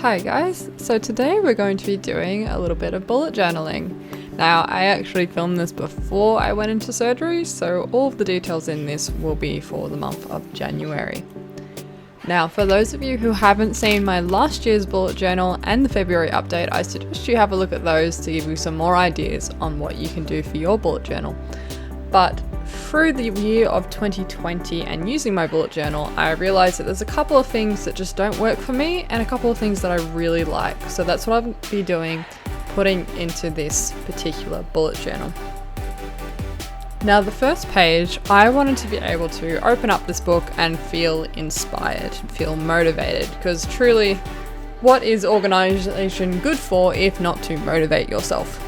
Hi guys, so today we're going to be doing a little bit of bullet journaling. Now I actually filmed this before I went into surgery, so all of the details in this will be for the month of January. Now for those of you who haven't seen my last year's bullet journal and the February update, I suggest you have a look at those to give you some more ideas on what you can do for your bullet journal. But through the year of 2020 and using my bullet journal, I realized that there's a couple of things that just don't work for me and a couple of things that I really like. So that's what I'll be doing, putting into this particular bullet journal. Now the first page, I wanted to be able to open up this book and feel inspired, feel motivated, because truly, what is organization good for if not to motivate yourself?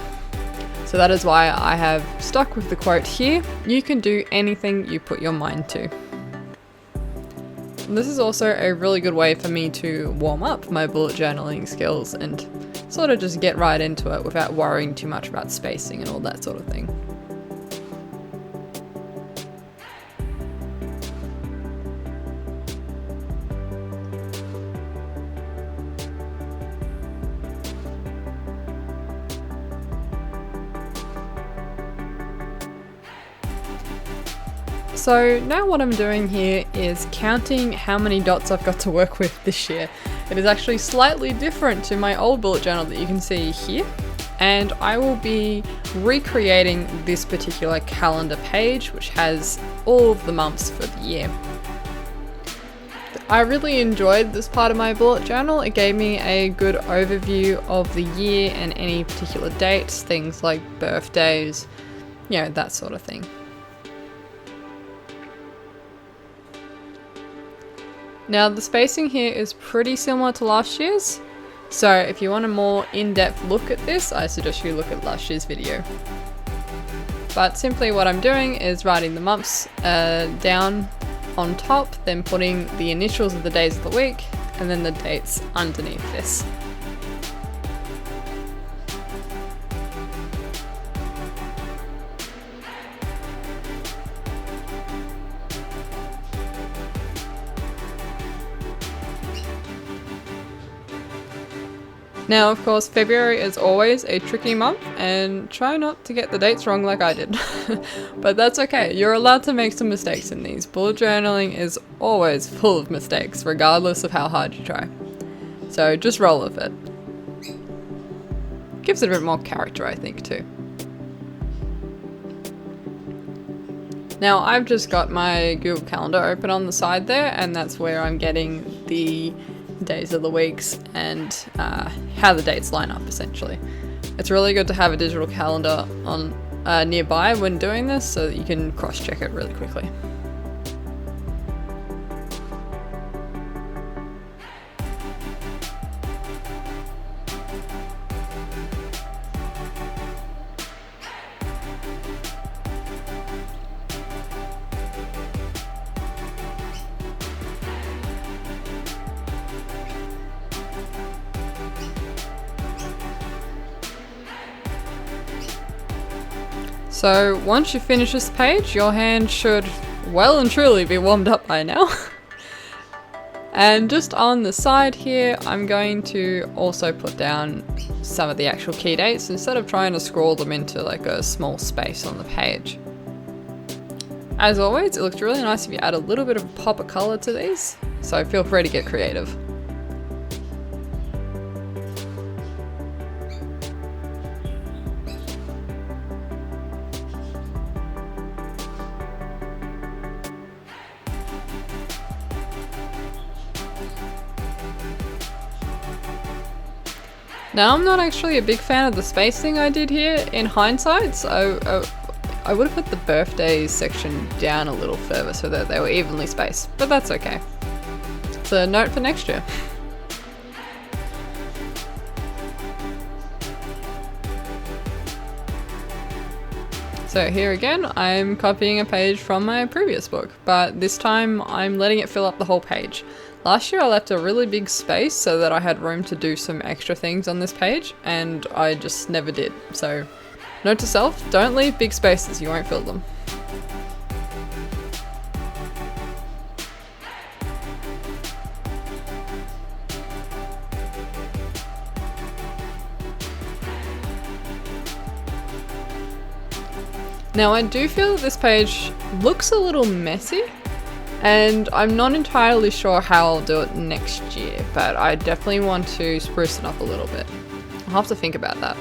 So that is why I have stuck with the quote here, you can do anything you put your mind to. And this is also a really good way for me to warm up my bullet journaling skills and sort of just get right into it without worrying too much about spacing and all that sort of thing. So now what I'm doing here is counting how many dots I've got to work with this year. It is actually slightly different to my old bullet journal that you can see here, and I will be recreating this particular calendar page which has all of the months for the year. I really enjoyed this part of my bullet journal. It gave me a good overview of the year and any particular dates, things like birthdays, that sort of thing. Now the spacing here is pretty similar to last year's, so if you want a more in-depth look at this, I suggest you look at last year's video. But simply what I'm doing is writing the months down on top, then putting the initials of the days of the week, and then the dates underneath this. Now, of course, February is always a tricky month, and try not to get the dates wrong like I did. But that's okay, you're allowed to make some mistakes in these. Bullet journaling is always full of mistakes, regardless of how hard you try. So just roll with it. Gives it a bit more character, I think, too. Now, I've just got my Google Calendar open on the side there, and that's where I'm getting the days of the weeks and how the dates line up, essentially. It's really good to have a digital calendar on nearby when doing this so that you can cross-check it really quickly. So once you finish this page, your hand should well and truly be warmed up by now. And just on the side here, I'm going to also put down some of the actual key dates instead of trying to scroll them into like a small space on the page. As always, it looks really nice if you add a little bit of a pop of color to these, so feel free to get creative. Now, I'm not actually a big fan of the spacing I did here in hindsight, so I would have put the birthdays section down a little further so that they were evenly spaced, but that's okay. It's a note for next year. So here again, I'm copying a page from my previous book, but this time I'm letting it fill up the whole page. Last year I left a really big space so that I had room to do some extra things on this page, and I just never did. So, note to self, don't leave big spaces, you won't fill them. Now I do feel that this page looks a little messy, and I'm not entirely sure how I'll do it next year, but I definitely want to spruce it up a little bit. I'll have to think about that.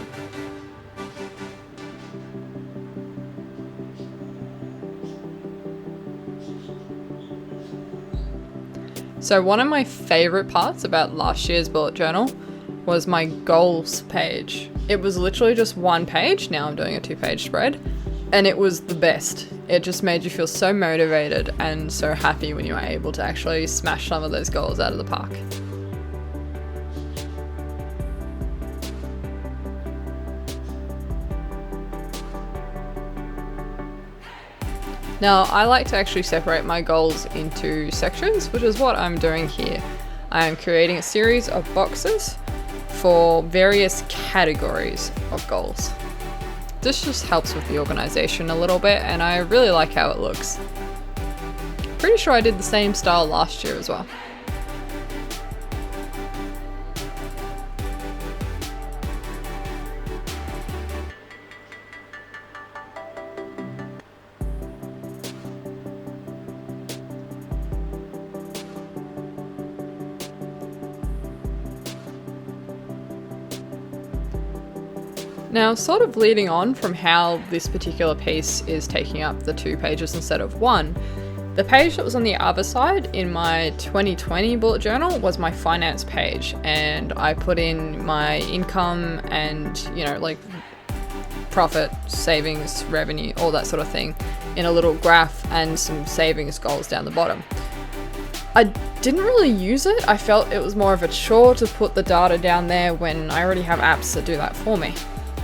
So one of my favorite parts about last year's bullet journal was my goals page. It was literally just one page. Now I'm doing a 2-page spread, and it was the best. It just made you feel so motivated and so happy when you were able to actually smash some of those goals out of the park. Now, I like to actually separate my goals into sections, which is what I'm doing here. I am creating a series of boxes for various categories of goals. This just helps with the organization a little bit, and I really like how it looks. Pretty sure I did the same style last year as well. Now, sort of leading on from how this particular piece is taking up the 2 pages instead of 1, the page that was on the other side in my 2020 bullet journal was my finance page, and I put in my income and, you know, like profit, savings, revenue, all that sort of thing in a little graph and some savings goals down the bottom. I didn't really use it. I felt it was more of a chore to put the data down there when I already have apps that do that for me.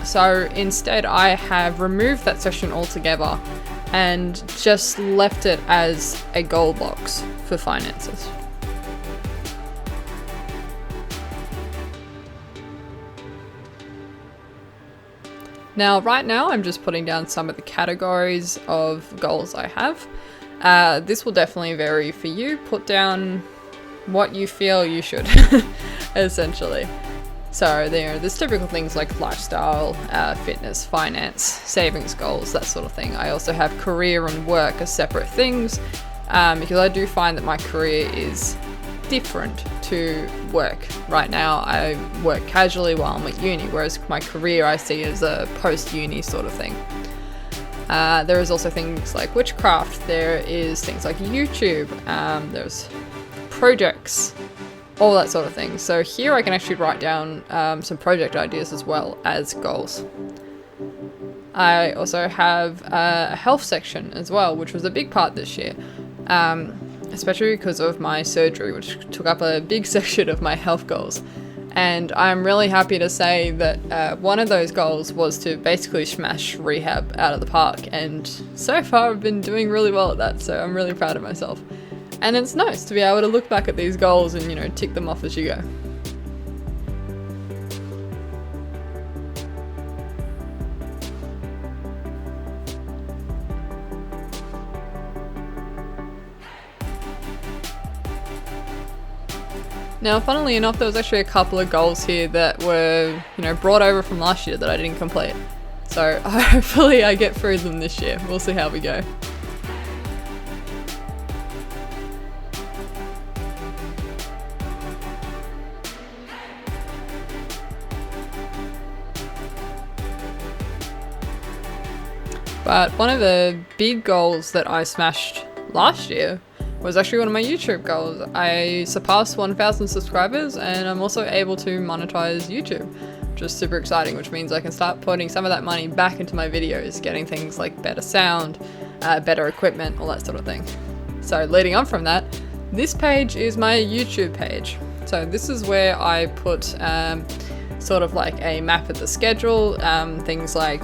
So instead I have removed that section altogether and just left it as a goal box for finances. Now, right now I'm just putting down some of the categories of goals I have. This will definitely vary for you. Put down what you feel you should, essentially. So there's typical things like lifestyle, fitness, finance, savings goals, that sort of thing. I also have career and work as separate things because I do find that my career is different to work. Right now I work casually while I'm at uni, whereas my career I see as a post-uni sort of thing. There is also things like witchcraft, there is things like YouTube, there's projects, all that sort of thing. So here I can actually write down some project ideas as well as goals. I also have a health section as well, which was a big part this year, especially because of my surgery, which took up a big section of my health goals. And I'm really happy to say that one of those goals was to basically smash rehab out of the park, and so far I've been doing really well at that, so I'm really proud of myself. And it's nice to be able to look back at these goals and, you know, tick them off as you go. Now, funnily enough, there was actually a couple of goals here that were, you know, brought over from last year that I didn't complete. So hopefully I get through them this year. We'll see how we go. But one of the big goals that I smashed last year was actually one of my YouTube goals. I surpassed 1,000 subscribers and I'm also able to monetize YouTube, which is super exciting, which means I can start putting some of that money back into my videos, getting things like better sound, better equipment, all that sort of thing. So leading on from that, this page is my YouTube page. So this is where I put sort of like a map of the schedule, things like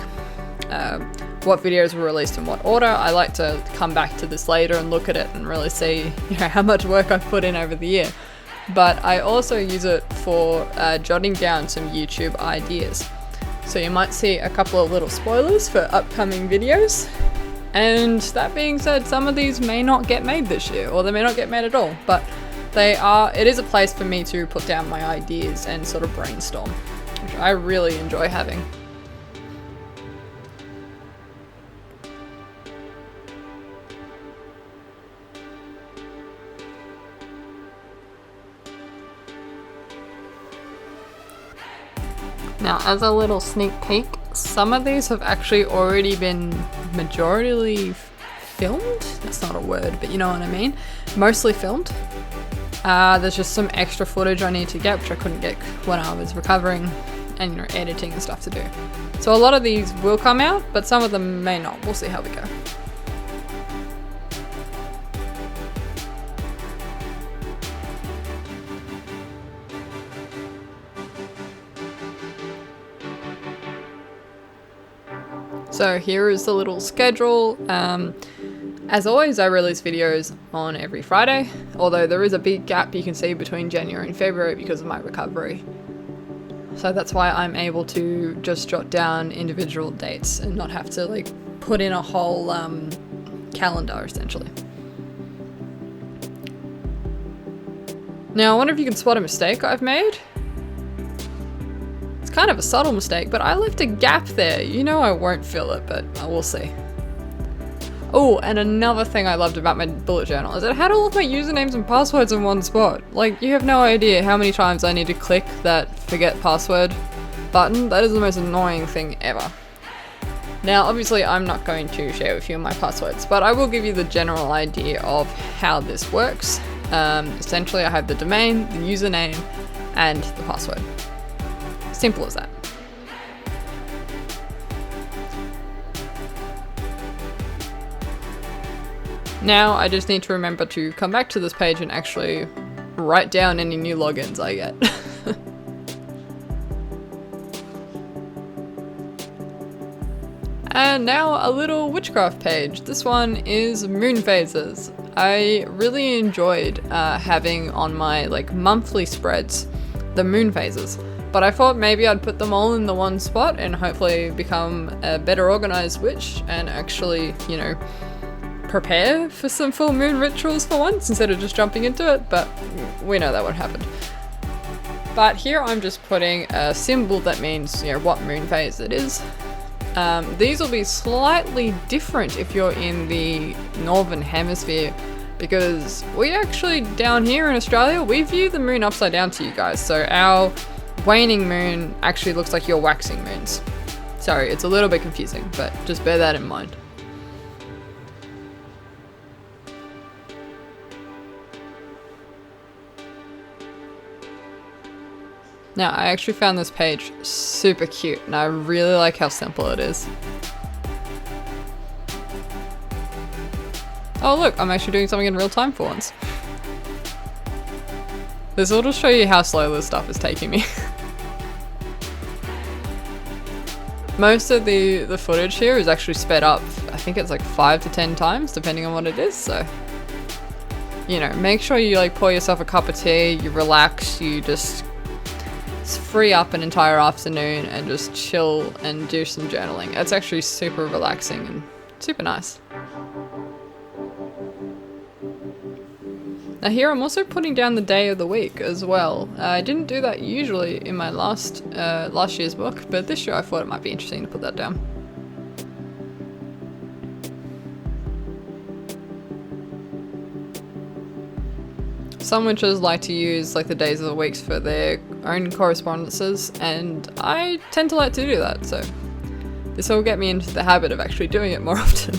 what videos were released in what order. I like to come back to this later and look at it and really see, you know, how much work I've put in over the year. But I also use it for jotting down some YouTube ideas. So you might see a couple of little spoilers for upcoming videos. And that being said, some of these may not get made this year, or they may not get made at all, but it is a place for me to put down my ideas and sort of brainstorm, which I really enjoy having. Now, as a little sneak peek, some of these have actually already been majorly filmed. That's not a word, but you know what I mean. Mostly filmed. There's just some extra footage I need to get, which I couldn't get when I was recovering and, you know, editing and stuff to do. So a lot of these will come out, but some of them may not. We'll see how we go. So here is the little schedule. As always, I release videos on every Friday, although there is a big gap you can see between January and February because of my recovery. So that's why I'm able to just jot down individual dates and not have to like put in a whole calendar essentially. Now I wonder if you can spot a mistake I've made. It's kind of a subtle mistake, but I left a gap there. You know I won't fill it, but we'll see. Oh, and another thing I loved about my bullet journal is it had all of my usernames and passwords in one spot. Like, you have no idea how many times I need to click that forget password button. That is the most annoying thing ever. Now, obviously, I'm not going to share with you my passwords, but I will give you the general idea of how this works. Essentially, I have the domain, the username, and the password. Simple as that. Now I just need to remember to come back to this page and actually write down any new logins I get. And now a little witchcraft page. This one is moon phases. I really enjoyed having on my like monthly spreads the moon phases, but I thought maybe I'd put them all in the one spot and hopefully become a better organized witch and actually, you know, prepare for some full moon rituals for once instead of just jumping into it, but we know that won't happen. But here I'm just putting a symbol that means, you know, what moon phase it is. These will be slightly different if you're in the northern hemisphere, because we actually, down here in Australia, we view the moon upside down to you guys, so our waning moon actually looks like your waxing moons. Sorry, it's a little bit confusing, but just bear that in mind. Now, I actually found this page super cute and I really like how simple it is. Oh look, I'm actually doing something in real time for once. This will just show you how slow this stuff is taking me. Most of the footage here is actually sped up. I think it's like 5 to 10 times depending on what it is, so you know, make sure you like pour yourself a cup of tea, you relax, you just free up an entire afternoon and just chill and do some journaling. It's actually super relaxing and super nice. Now here I'm also putting down the day of the week as well. I didn't do that usually in my last year's book, but this year I thought it might be interesting to put that down. Some witches like to use like the days of the weeks for their own correspondences, and I tend to like to do that, so this will get me into the habit of actually doing it more often.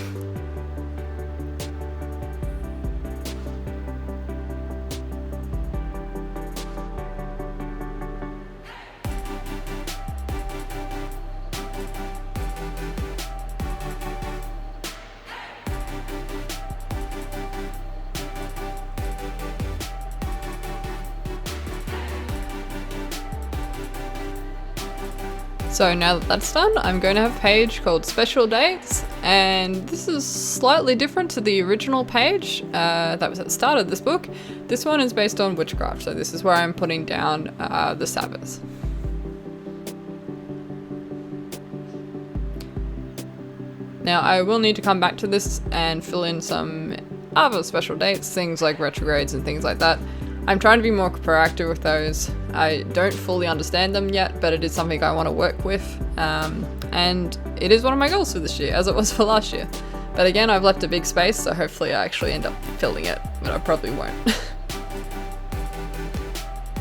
So now that that's done, I'm going to have a page called Special Dates, and this is slightly different to the original page that was at the start of this book. This one is based on witchcraft, so this is where I'm putting down the Sabbaths. Now I will need to come back to this and fill in some other special dates, things like retrogrades and things like that. I'm trying to be more proactive with those. I don't fully understand them yet, but it is something I want to work with. And it is one of my goals for this year, as it was for last year. But again, I've left a big space, so hopefully I actually end up filling it, but I probably won't.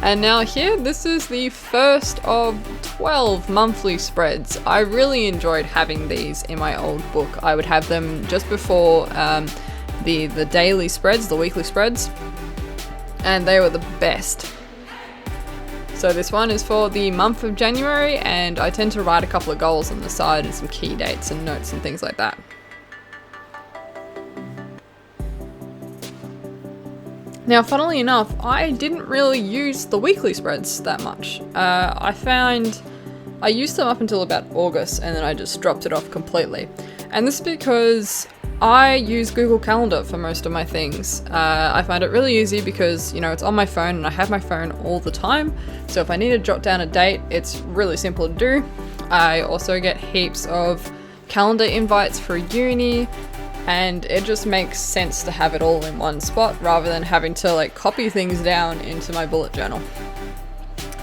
And now here, this is the first of 12 monthly spreads. I really enjoyed having these in my old book. I would have them just before the daily spreads, the weekly spreads, and they were the best. So this one is for the month of January, and I tend to write a couple of goals on the side and some key dates and notes and things like that. Now, funnily enough, I didn't really use the weekly spreads that much. I found I used them up until about August, and then I just dropped it off completely. And this is because I use Google Calendar for most of my things. I find it really easy because, you know, it's on my phone and I have my phone all the time. So if I need to jot down a date, it's really simple to do. I also get heaps of calendar invites for uni, and it just makes sense to have it all in one spot rather than having to like copy things down into my bullet journal,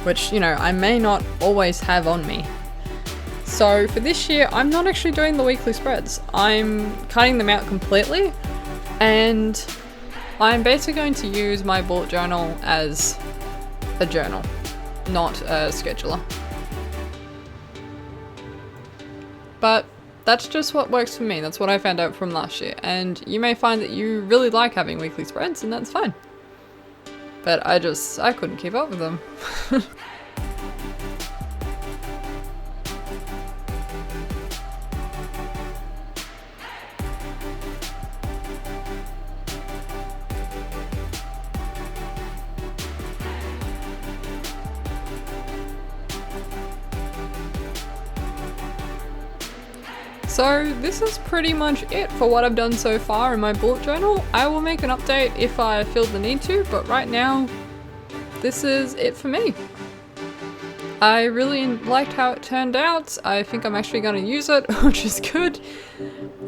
which, you know, I may not always have on me. So for this year, I'm not actually doing the weekly spreads. I'm cutting them out completely, and I'm basically going to use my bullet journal as a journal, not a scheduler. But that's just what works for me. That's what I found out from last year. And you may find that you really like having weekly spreads, and that's fine. But I couldn't keep up with them. So this is pretty much it for what I've done so far in my bullet journal. I will make an update if I feel the need to, but right now, this is it for me. I really liked how it turned out. I think I'm actually going to use it, which is good.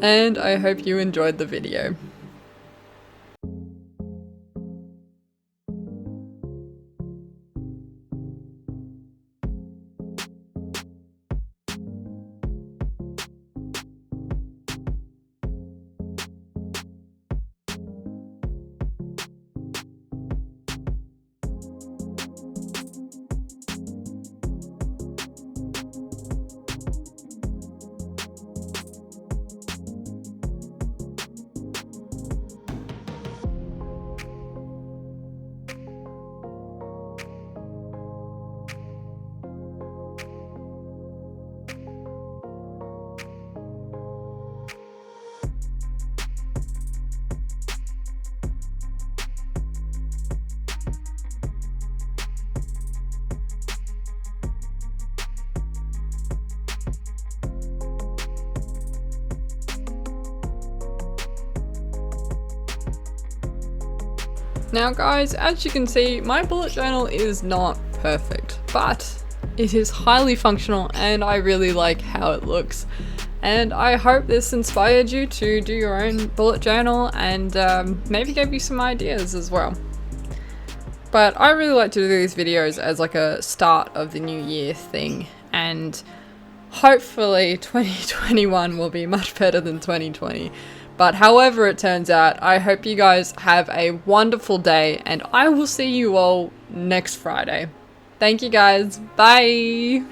And I hope you enjoyed the video. Now guys, as you can see, my bullet journal is not perfect, but it is highly functional and I really like how it looks. And I hope this inspired you to do your own bullet journal and maybe gave you some ideas as well. But I really like to do these videos as like a start of the new year thing, and hopefully 2021 will be much better than 2020. But however it turns out, I hope you guys have a wonderful day, and I will see you all next Friday. Thank you guys. Bye!